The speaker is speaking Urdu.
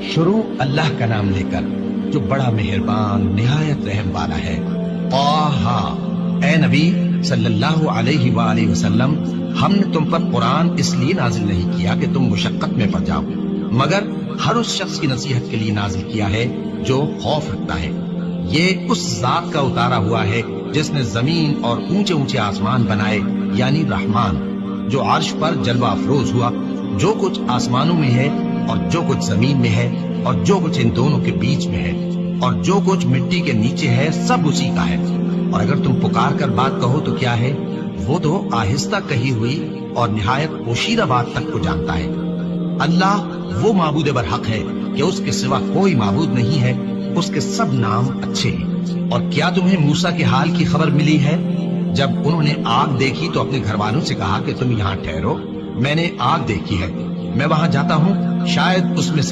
شروع اللہ کا نام لے کر جو بڑا مہربان نہایت رحم والا ہے۔ طٰہٰ، اے نبی صلی اللہ علیہ وآلہ وسلم، ہم نے تم پر قرآن اس لیے نازل نہیں کیا کہ تم مشقت میں پڑ جاؤ، مگر ہر اس شخص کی نصیحت کے لیے نازل کیا ہے جو خوف رکھتا ہے۔ یہ اس ذات کا اتارا ہوا ہے جس نے زمین اور اونچے اونچے آسمان بنائے، یعنی رحمان، جو عرش پر جلوہ افروز ہوا۔ جو کچھ آسمانوں میں ہے اور جو کچھ زمین میں ہے اور جو کچھ ان دونوں کے بیچ میں ہے اور جو کچھ مٹی کے نیچے ہے، سب اسی کا ہے۔ اور اگر تم پکار کر بات کہو تو کیا ہے، وہ تو آہستہ کہی ہوئی اور نہایت پوشیدہ بات تک کو جانتا ہے۔ اللہ وہ معبود برحق ہے کہ اس کے سوا کوئی معبود نہیں ہے، اس کے سب نام اچھے ہیں۔ اور کیا تمہیں موسیٰ کے حال کی خبر ملی ہے؟ جب انہوں نے آگ دیکھی تو اپنے گھر والوں سے کہا کہ تم یہاں ٹھہرو، میں نے آگ دیکھی ہے، میں وہاں جاتا ہوں، شاید اس میں سے